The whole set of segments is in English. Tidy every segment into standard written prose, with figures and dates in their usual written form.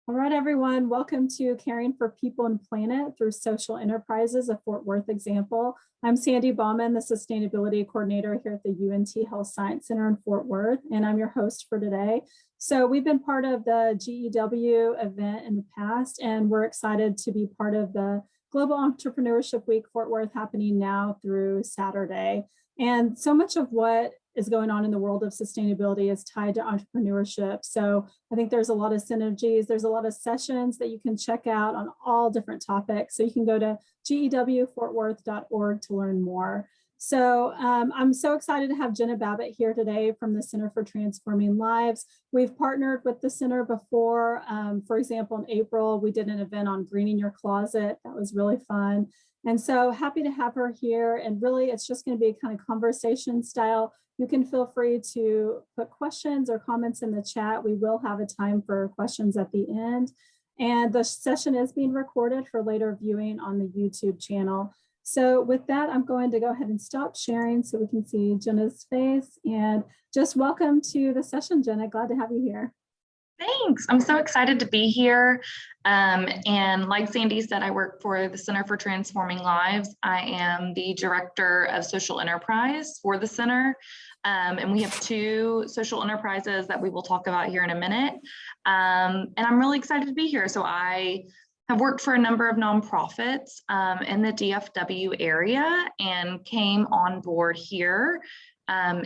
All right, everyone, welcome to Caring for People and Planet through Social Enterprises, a Fort Worth example. I'm Sandy Bauman, the Sustainability Coordinator here at the UNT Health Science Center in Fort Worth, and I'm your host for today. So we've been part of the GEW event in the past, and we're excited to be part of the Global Entrepreneurship Week Fort Worth happening now through Saturday. And so much of what is going on in the world of sustainability is tied to entrepreneurship. So I think there's a lot of synergies. There's a lot of sessions that you can check out on all different topics. So you can go to gewfortworth.org to learn more. So I'm so excited to have Jenna Babbitt here today from the Center for Transforming Lives. We've partnered with the center before. For example, in April, we did an event on greening your closet. That was really fun. And so happy to have her here. And really, it's just going to be kind of conversation style. You can feel free to put questions or comments in the chat. We will have a time for questions at the end. And the session is being recorded for later viewing on the YouTube channel. So with that, I'm going to go ahead and stop sharing so we can see Jenna's face. And just welcome to the session, Jenna. Glad to have you here. Thanks. I'm so excited to be here. And like Sandy said, I work for the Center for Transforming Lives. I am the Director of Social Enterprise for the center. And we have two social enterprises that we will talk about here in a minute. And I'm really excited to be here. So I have worked for a number of nonprofits in the DFW area and came on board here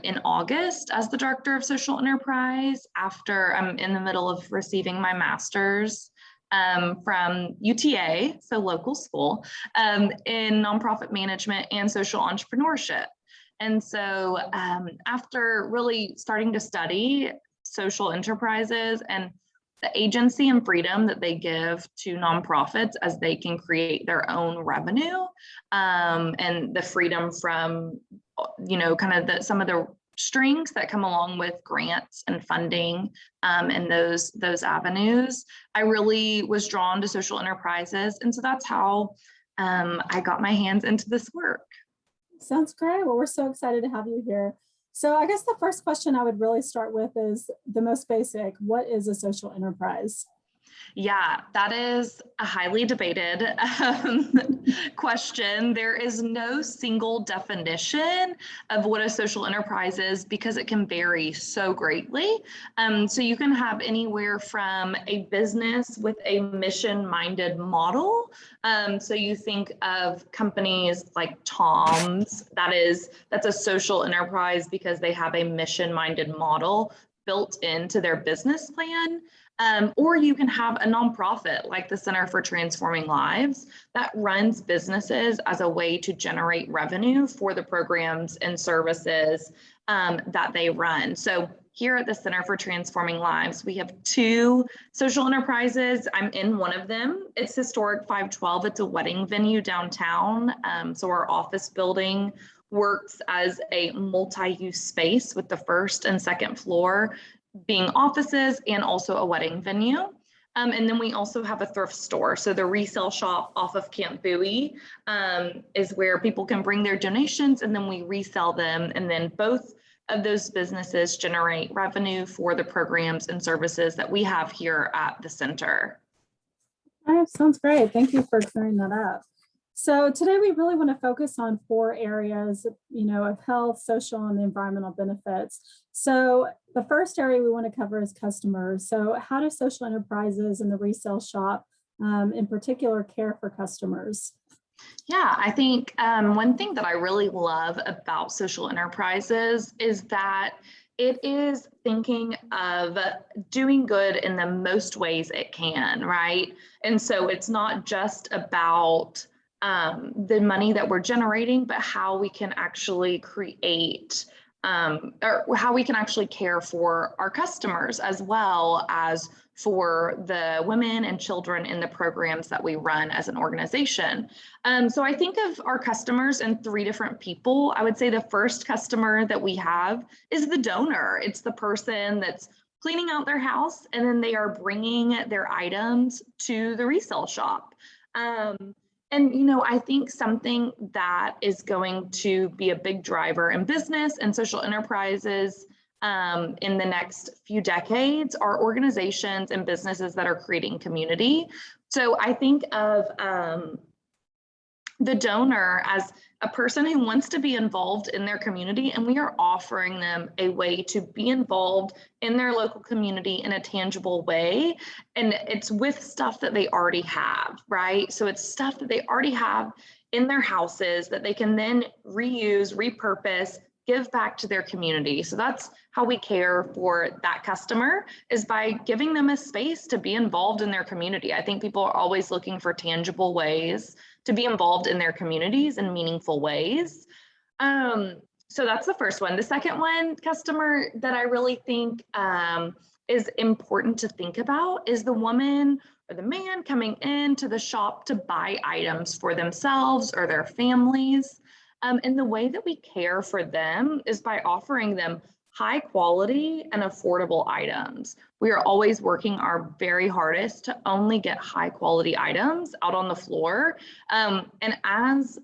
in August as the Director of Social Enterprise after I'm in the middle of receiving my master's from UTA, so local school, in nonprofit management and social entrepreneurship. And so after really starting to study social enterprises and the agency and freedom that they give to nonprofits as they can create their own revenue, and the freedom from, kind of some of the strings that come along with grants and funding and those avenues, I really was drawn to social enterprises. And so that's how I got my hands into this work. Sounds great. Well, we're so excited to have you here. So I guess the first question I would really start with is the most basic. What is a social enterprise? Yeah, that is a highly debated question. There is no single definition of what a social enterprise is because it can vary so greatly. So you can have anywhere from a business with a mission-minded model. So you think of companies like Tom's, that's a social enterprise because they have a mission-minded model built into their business plan. Or you can have a nonprofit like the Center for Transforming Lives that runs businesses as a way to generate revenue for the programs and services that they run. So here at the Center for Transforming Lives, we have two social enterprises. I'm in one of them. It's Historic 512. It's a wedding venue downtown. So our office building works as a multi-use space with the first and second floor being offices and also a wedding venue. And then we also have a thrift store. So the resale shop off of Camp Bowie is where people can bring their donations and then we resell them. And then both of those businesses generate revenue for the programs and services that we have here at the center. All right, sounds great. Thank you for clearing that up. So today we really want to focus on 4 areas, of health, social, and the environmental benefits. So the first area we want to cover is customers. So how do social enterprises and the resale shop in particular care for customers? Yeah, I think one thing that I really love about social enterprises is that it is thinking of doing good in the most ways it can, right? And so it's not just about the money that we're generating, but how we can actually create or how we can actually care for our customers as well as for the women and children in the programs that we run as an organization. So I think of our customers in 3 different people. I would say the first customer that we have is the donor. It's the person that's cleaning out their house and then they are bringing their items to the resale shop. And, I think something that is going to be a big driver in business and social enterprises in the next few decades are organizations and businesses that are creating community. So I think of the donor as a person who wants to be involved in their community, and we are offering them a way to be involved in their local community in a tangible way. And it's with stuff that they already have, right? So it's stuff that they already have in their houses that they can then reuse, repurpose, give back to their community. So that's how we care for that customer, is by giving them a space to be involved in their community. I think people are always looking for tangible ways to be involved in their communities in meaningful ways. So that's the first one. The second one, customer, that I really think is important to think about is the woman or the man coming into the shop to buy items for themselves or their families. And the way that we care for them is by offering them high quality and affordable items. We are always working our very hardest to only get high quality items out on the floor. And as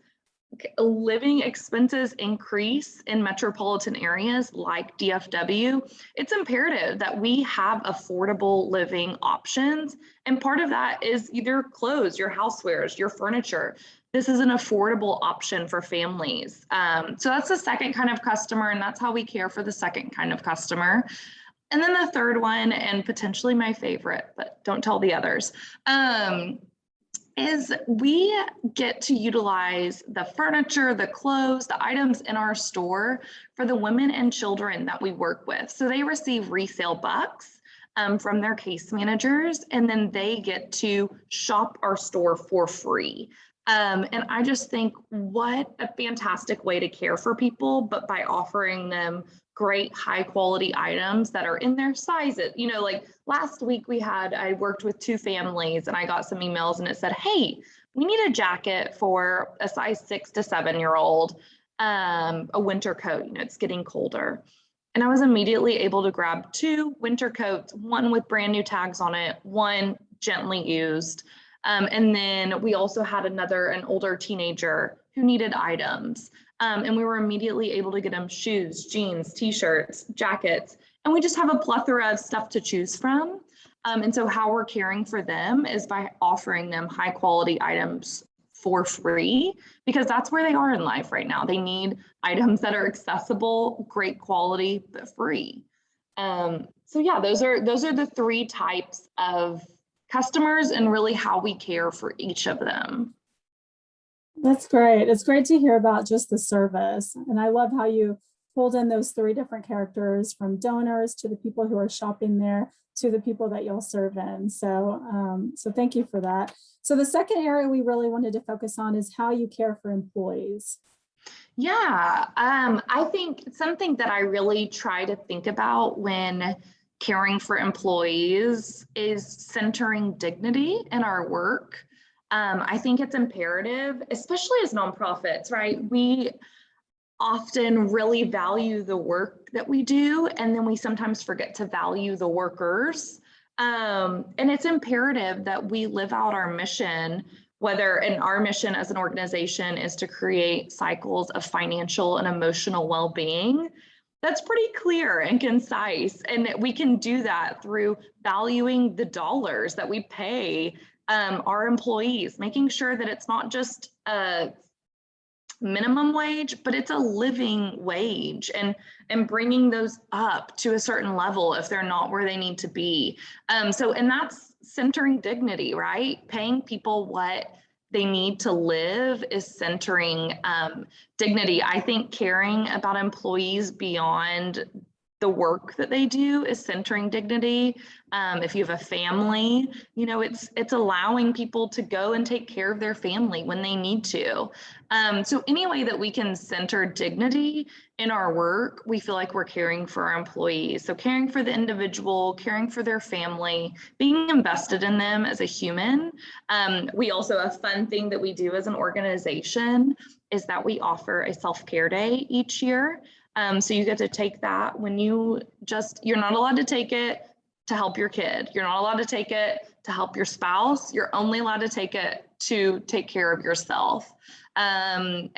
living expenses increase in metropolitan areas like DFW, it's imperative that we have affordable living options. And part of that is either clothes, your housewares, your furniture. This is an affordable option for families. So that's the second kind of customer, and that's how we care for the second kind of customer. And then the third one, and potentially my favorite, but don't tell the others, is we get to utilize the furniture, the clothes, the items in our store for the women and children that we work with. So they receive resale bucks from their case managers, and then they get to shop our store for free. And I just think what a fantastic way to care for people, but by offering them great high quality items that are in their sizes. You know, like last week I worked with two families and I got some emails and it said, hey, we need a jacket for a size 6 to 7-year-old, a winter coat, you know, it's getting colder. And I was immediately able to grab 2 winter coats, one with brand new tags on it, one gently used. And then we also had an older teenager who needed items. And we were immediately able to get them shoes, jeans, t-shirts, jackets, and we just have a plethora of stuff to choose from. And so how we're caring for them is by offering them high quality items for free, because that's where they are in life right now. They need items that are accessible, great quality, but free. So yeah, those are the 3 types of customers and really how we care for each of them. That's great. It's great to hear about just the service. And I love how you pulled in those 3 different characters, from donors to the people who are shopping there to the people that you'll serve in. So, so thank you for that. So the second area we really wanted to focus on is how you care for employees. Yeah, I think something that I really try to think about when caring for employees is centering dignity in our work. I think it's imperative, especially as nonprofits, right? We often really value the work that we do, and then we sometimes forget to value the workers. And it's imperative that we live out our mission, and our mission as an organization is to create cycles of financial and emotional well-being. That's pretty clear and concise, and we can do that through valuing the dollars that we pay our employees, making sure that it's not just a minimum wage, but it's a living wage, and bringing those up to a certain level if they're not where they need to be. And that's centering dignity, right? Paying people what they need to live is centering dignity. I think caring about employees beyond the work that they do is centering dignity. If you have a family, you know, it's allowing people to go and take care of their family when they need to. So any way that we can center dignity in our work, we feel like we're caring for our employees. So caring for the individual, caring for their family, being invested in them as a human. We also, a fun thing that we do as an organization is that we offer a self-care day each year. So you get to take that when you're not allowed to take it to help your kid. You're not allowed to take it to help your spouse. You're only allowed to take it to take care of yourself. And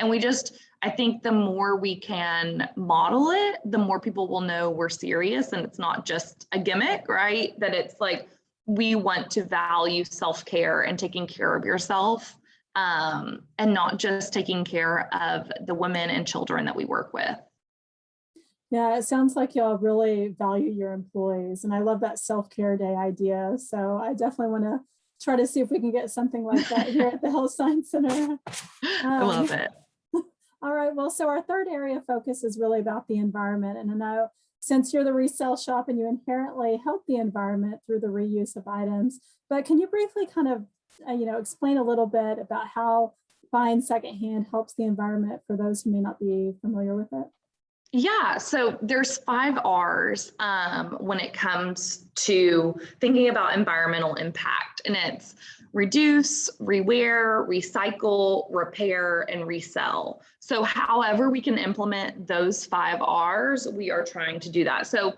I think the more we can model it, the more people will know we're serious and it's not just a gimmick, right? That it's like, we want to value self-care and taking care of yourself, and not just taking care of the women and children that we work with. Yeah, it sounds like y'all really value your employees, and I love that self-care day idea. So I definitely want to try to see if we can get something like that here at the Health Science Center. I love it. All right, well, so our third area of focus is really about the environment. And I know since you're the resale shop and you inherently help the environment through the reuse of items, but can you briefly kind of, explain a little bit about how buying secondhand helps the environment for those who may not be familiar with it? Yeah, so there's 5 R's when it comes to thinking about environmental impact, and it's reduce, rewear, recycle, repair, and resell. So however we can implement those 5 R's, we are trying to do that. So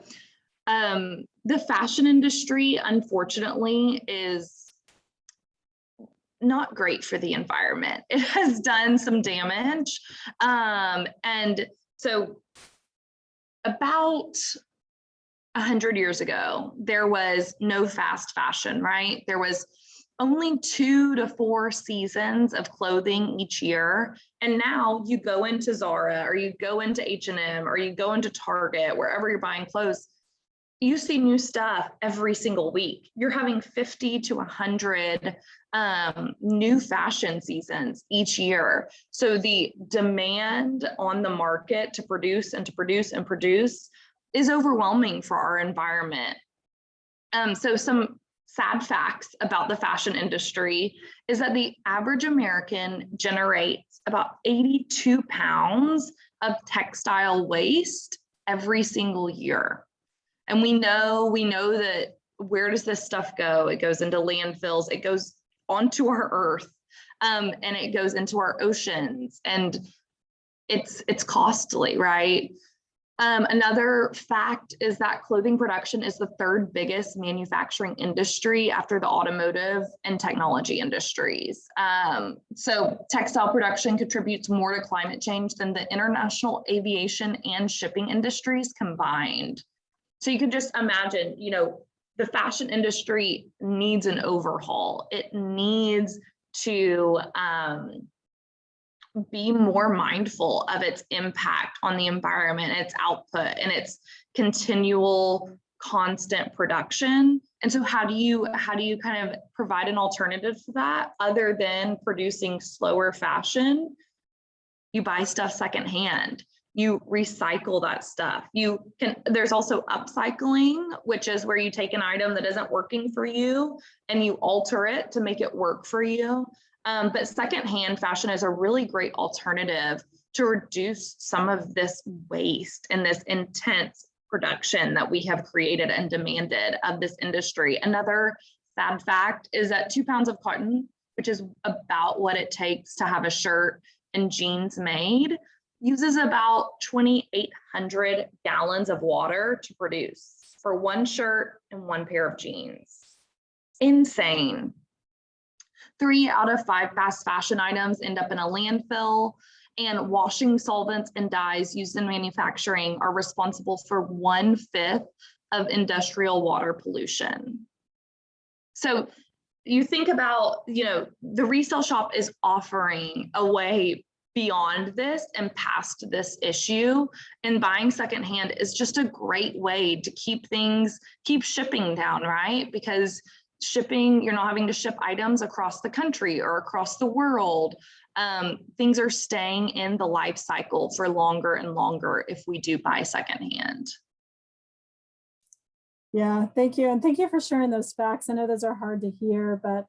the fashion industry, unfortunately, is not great for the environment. It has done some damage. And so about 100 years ago, there was no fast fashion, right? There was only 2 to 4 seasons of clothing each year. And now you go into Zara or you go into H&M or you go into Target, wherever you're buying clothes, you see new stuff every single week. You're having 50 to 100 new fashion seasons each year. So the demand on the market to produce and to produce and produce is overwhelming for our environment. So some sad facts about the fashion industry is that the average American generates about 82 pounds of textile waste every single year. And we know that, where does this stuff go? It goes into landfills, it goes onto our earth, and it goes into our oceans, and it's costly, right? Another fact is that clothing production is the 3rd biggest manufacturing industry after the automotive and technology industries. So textile production contributes more to climate change than the international aviation and shipping industries combined. So you can just imagine, the fashion industry needs an overhaul. It needs to be more mindful of its impact on the environment, its output, and its continual, constant production. And so how do you kind of provide an alternative to that other than producing slower fashion? You buy stuff secondhand. You recycle that stuff. There's also upcycling, which is where you take an item that isn't working for you and you alter it to make it work for you. But secondhand fashion is a really great alternative to reduce some of this waste and this intense production that we have created and demanded of this industry. Another sad fact is that 2 pounds of cotton, which is about what it takes to have a shirt and jeans made, uses about 2,800 gallons of water to produce for 1 shirt and 1 pair of jeans. Insane. 3 out of 5 fast fashion items end up in a landfill, and washing solvents and dyes used in manufacturing are responsible for 1/5 of industrial water pollution. So you think about, the resale shop is offering a way beyond this and past this issue, and buying secondhand is just a great way to keep shipping down, right? Because shipping, you're not having to ship items across the country or across the world. Things are staying in the life cycle for longer and longer if we do buy secondhand. Yeah, thank you. And thank you for sharing those facts. I know those are hard to hear, but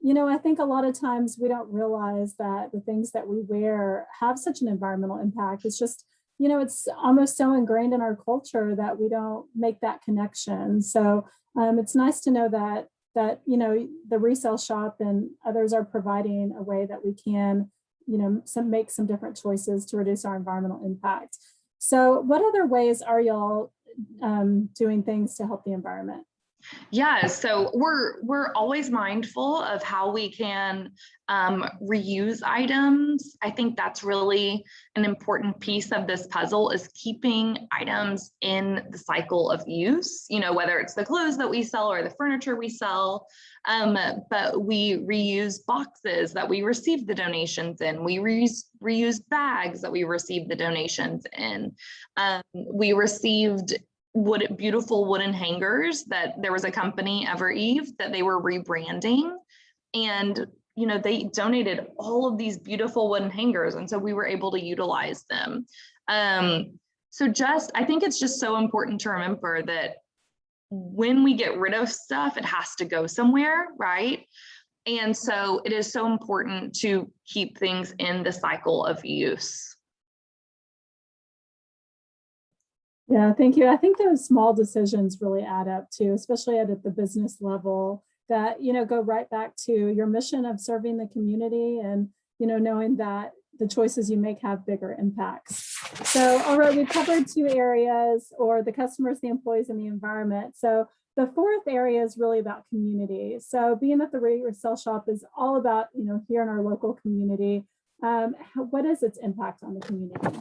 I think a lot of times we don't realize that the things that we wear have such an environmental impact. It's just, it's almost so ingrained in our culture that we don't make that connection. So it's nice to know that the resale shop and others are providing a way that we can, make some different choices to reduce our environmental impact. So what other ways are y'all doing things to help the environment? Yeah, so we're always mindful of how we can reuse items. I think that's really an important piece of this puzzle, is keeping items in the cycle of use, you know, whether it's the clothes that we sell or the furniture we sell. But we reuse boxes that we received the donations in. We reuse bags that we received the donations in. We received beautiful wooden hangers that there was a company, Ever Eve, that they were rebranding, and you know, they donated all of these beautiful wooden hangers, and so we were able to utilize them. So I think it's just so important to remember that when we get rid of stuff, it has to go somewhere, right? And so it is so important to keep things in the cycle of use. Yeah, thank you. I think those small decisions really add up too, especially at the business level, that, you know, go right back to your mission of serving the community and, you know, knowing that the choices you make have bigger impacts. So, all right, we've covered 2 areas, or the customers, the employees, and the environment. So the 4th area is really about community. So being that the resale shop is all about, you know, here in our local community, what is its impact on the community?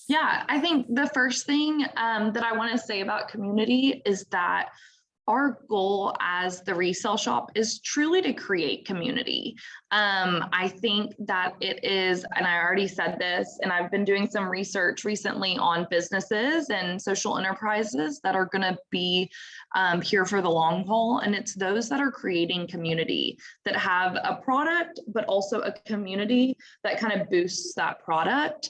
Yeah, I think the first thing that I want to say about community is that our goal as the resale shop is truly to create community. I think that it is, and I already said this, and I've been doing some research recently on businesses and social enterprises that are going to be here for the long haul. And it's those that are creating community, that have a product, but also a community that kind of boosts that product.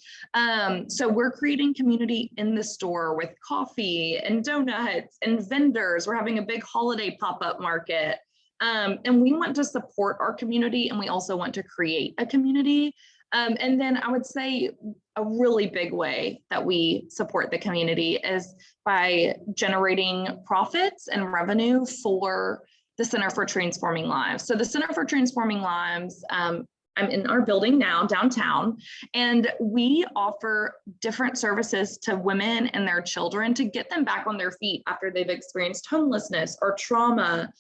So we're creating community in the store with coffee and donuts and vendors. We're having a big holiday pop-up market. And we want to support our community, and we also want to create a community. And then I would say a really big way that we support the community is by generating profits and revenue for the Center for Transforming Lives. So the Center for Transforming Lives, I'm in our building now downtown, and we offer different services to women and their children to get them back on their feet after they've experienced homelessness or trauma,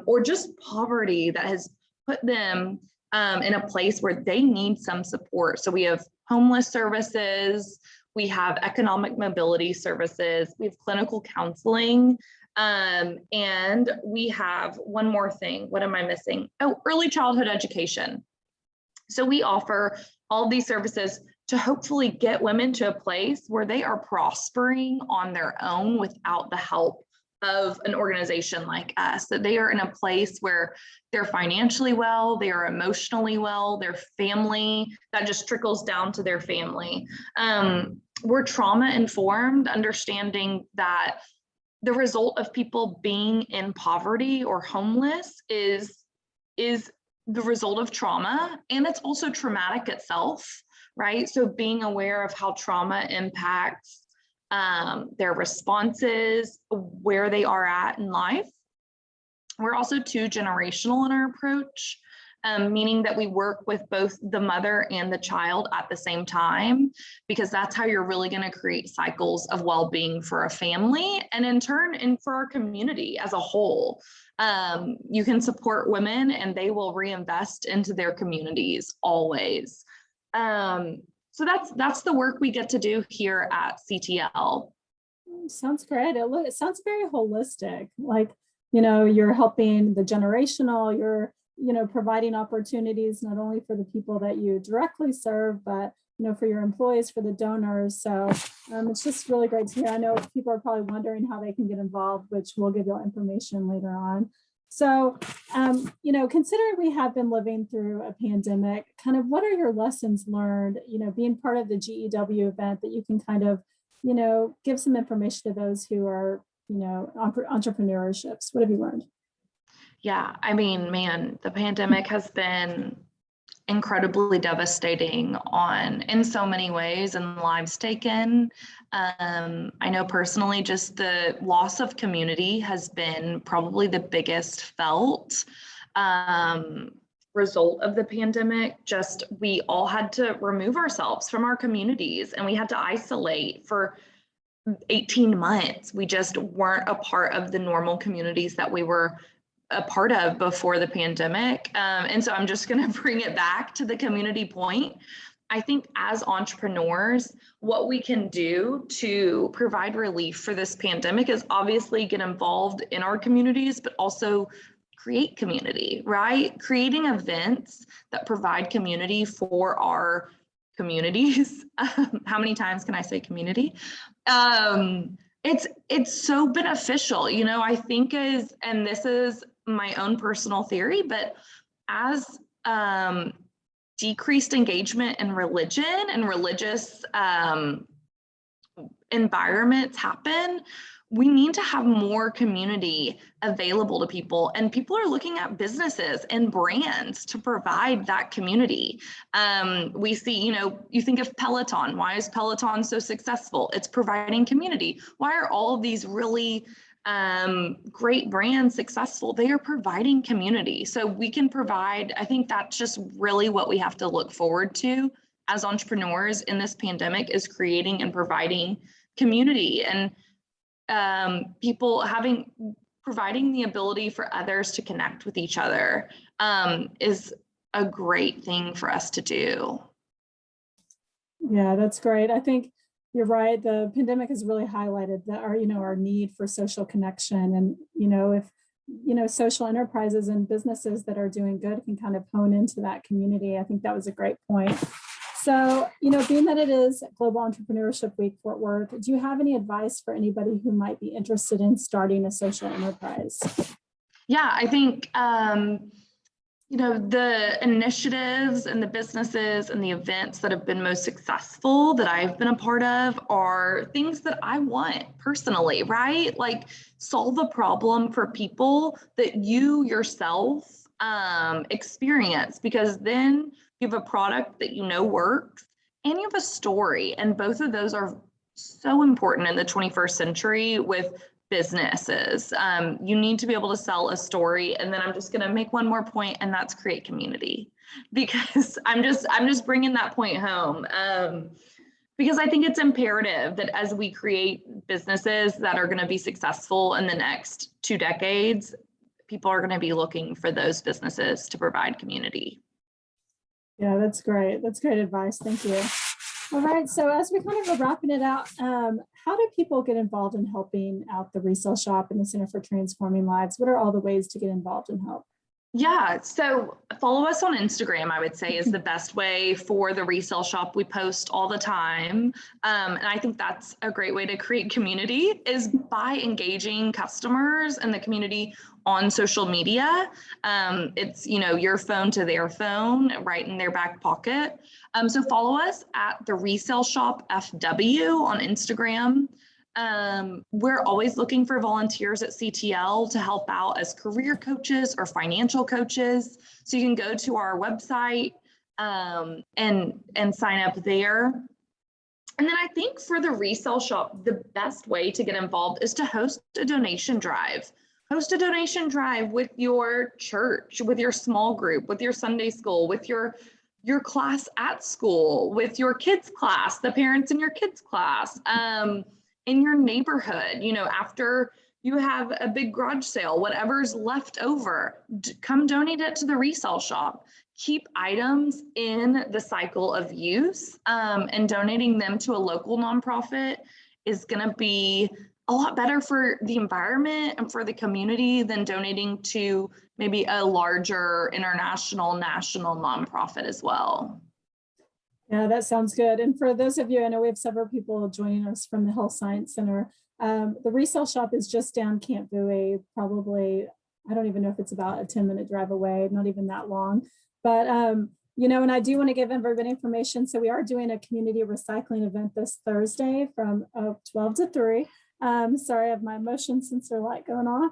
or just poverty that has put them in a place where they need some support. So we have homeless services, we have economic mobility services, we have clinical counseling, and we have one more thing. What am I missing? Oh, early childhood education. So we offer all these services to hopefully get women to a place where they are prospering on their own without the help of an organization like us, that they are in a place where they're financially well, they are emotionally well, their family, that just trickles down to their family. We're trauma informed, understanding that the result of people being in poverty or homeless is the result of trauma, and it's also traumatic itself, right? So being aware of how trauma impacts their responses, where they are at in life. We're also 2-generational in our approach, meaning that we work with both the mother and the child at the same time, because that's how you're really going to create cycles of well-being for a family, and in turn, and for our community as a whole. You can support women and they will reinvest into their communities always. So that's the work we get to do here at CTL. Sounds great. It sounds very holistic. Like, you know, you're helping the generational, you're, you know, providing opportunities not only for the people that you directly serve, but, you know, for your employees, for the donors. So it's just really great to hear. I know people are probably wondering how they can get involved, which we'll give you information later on. So, you know, considering we have been living through a pandemic, kind of what are your lessons learned, you know, being part of the GEW event, that you can kind of, you know, give some information to those who are, you know, entrepreneurships? What have you learned? Yeah, I mean, man, the pandemic has been incredibly devastating in so many ways, and lives taken. I know personally, just the loss of community has been probably the biggest felt result of the pandemic. Just we all had to remove ourselves from our communities, and we had to isolate for 18 months. We just weren't a part of the normal communities that we were a part of before the pandemic. And so I'm just going to bring it back to the community point. I think as entrepreneurs, what we can do to provide relief for this pandemic is obviously get involved in our communities, but also create community, right? Creating events that provide community for our communities. How many times can I say community? It's so beneficial, I think and this is my own personal theory, but as decreased engagement in religion and religious environments happen, we need to have more community available to people, and people are looking at businesses and brands to provide that community. We see, you think of Peloton. Why is Peloton so successful? It's providing community. Why are all of these really great brands successful? They are providing community. So we can provide, I think that's just really what we have to look forward to as entrepreneurs in this pandemic, is creating and providing community, and people providing the ability for others to connect with each other is a great thing for us to do. Yeah, that's great. I think you're right. The pandemic has really highlighted that our need for social connection. And, if, social enterprises and businesses that are doing good can kind of hone into that community. I think that was a great point. So, being that it is Global Entrepreneurship Week, Fort Worth, do you have any advice for anybody who might be interested in starting a social enterprise? Yeah, I think, the initiatives and the businesses and the events that have been most successful that I've been a part of are things that I want personally, right? Like solve a problem for people that you yourself experience, because then you have a product that works, and you have a story. And both of those are so important in the 21st century with businesses. You need to be able to sell a story. And then I'm just going to make one more point, and that's create community, because I'm just bringing that point home. Because I think it's imperative that as we create businesses that are going to be successful in the next 2 decades, people are going to be looking for those businesses to provide community. Yeah, that's great. That's great advice. Thank you. All right. So as we kind of are wrapping it out, how do people get involved in helping out the Resale Shop and the Center for Transforming Lives? What are all the ways to get involved and help? Yeah, so follow us on Instagram, I would say, is the best way for the Resale Shop. We post all the time. And I think that's a great way to create community, is by engaging customers and the community on social media. It's, your phone to their phone, right in their back pocket. So follow us at the Resale Shop FW on Instagram. We're always looking for volunteers at CTL to help out as career coaches or financial coaches. So you can go to our website and sign up there. And then I think for the Resale Shop, the best way to get involved is to host a donation drive. Host a donation drive with your church, with your small group, with your Sunday school, with your class at school, with your kids' class, the parents in your kids' class. In your neighborhood, after you have a big garage sale, whatever's left over, come donate it to the Resale Shop. Keep items in the cycle of use, and donating them to a local nonprofit is going to be a lot better for the environment and for the community than donating to maybe a larger international, national nonprofit as well. Yeah, that sounds good. And for those of you, I know we have several people joining us from the Health Science Center. The Resale Shop is just down Camp Bowie, probably, I don't even know if it's about a 10-minute drive away, not even that long. But, and I do want to give everybody information. So we are doing a community recycling event this Thursday from 12 to 3. Sorry, I have my motion sensor light going on.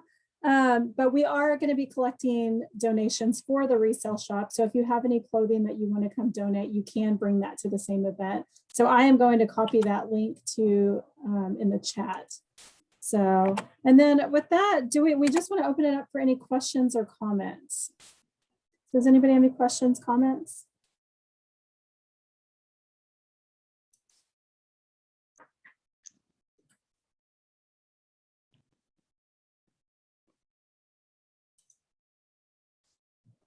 But we are going to be collecting donations for the Resale Shop. So if you have any clothing that you want to come donate, you can bring that to the same event. So I am going to copy that link to in the chat. So, and then with that, we just want to open it up for any questions or comments. Does anybody have any questions, comments?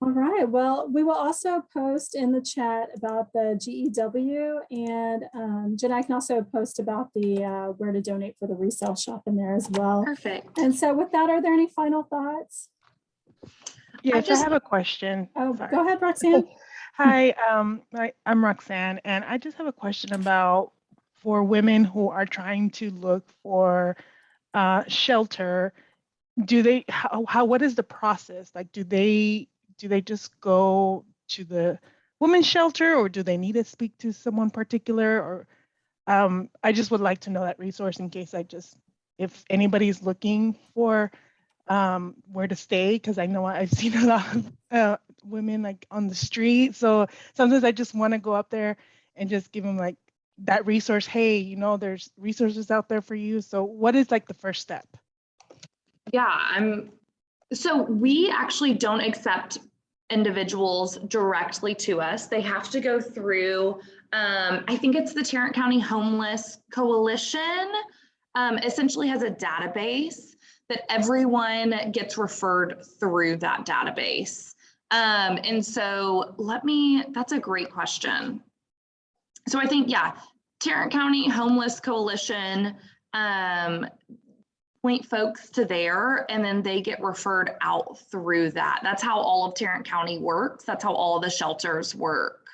All right. Well, we will also post in the chat about the GEW, and Jen, I can also post about the where to donate for the resale shop in there as well. Perfect. And so with that, are there any final thoughts? Yes, I have a question. Oh, Sorry. go ahead, Roxanne. Hi, I'm Roxanne, and I just have a question about for women who are trying to look for shelter. What is the process? Like, do they just go to the women's shelter, or do they need to speak to someone particular? Or I just would like to know that resource in case if anybody's looking for where to stay, because I know I've seen a lot of women like on the street. So sometimes I just want to go up there and just give them like that resource. Hey, there's resources out there for you. So what is like the first step? Yeah, so we actually don't accept individuals directly to us. They have to go through, I think it's the Tarrant County Homeless Coalition, essentially has a database that everyone gets referred through that database. And so that's a great question. So I think, yeah, Tarrant County Homeless Coalition, point folks to there, and then they get referred out through that. That's how all of Tarrant County works. That's how all of the shelters work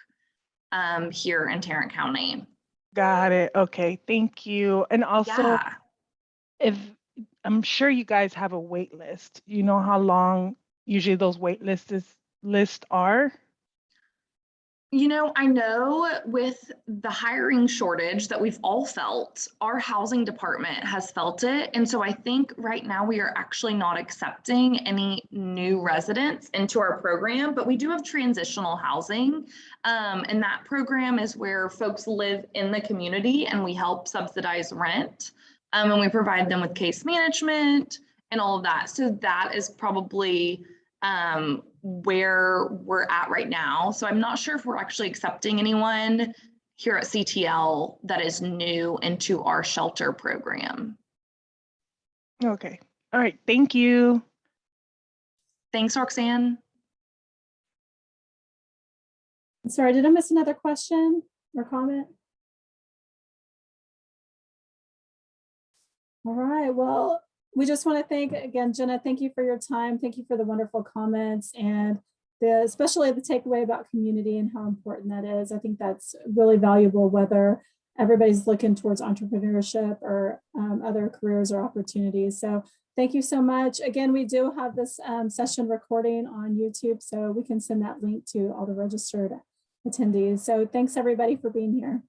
here in Tarrant County. Got it. Okay, thank you. And also, Yeah. if I'm sure you guys have a wait list, you know how long usually those wait lists are? I know with the hiring shortage that we've all felt, our housing department has felt it. And so I think right now we are actually not accepting any new residents into our program, but we do have transitional housing. And that program is where folks live in the community and we help subsidize rent. And we provide them with case management and all of that. So that is probably where we're at right now. So I'm not sure if we're actually accepting anyone here at CTL that is new into our shelter program. Okay. All right. Thank you. Thanks, Roxanne. Sorry, did I miss another question or comment? All right. Well, we just want to thank again, Jenna, thank you for your time. Thank you for the wonderful comments and especially the takeaway about community and how important that is. I think that's really valuable, whether everybody's looking towards entrepreneurship or other careers or opportunities. So thank you so much. Again, we do have this session recording on YouTube, so we can send that link to all the registered attendees. So thanks everybody for being here.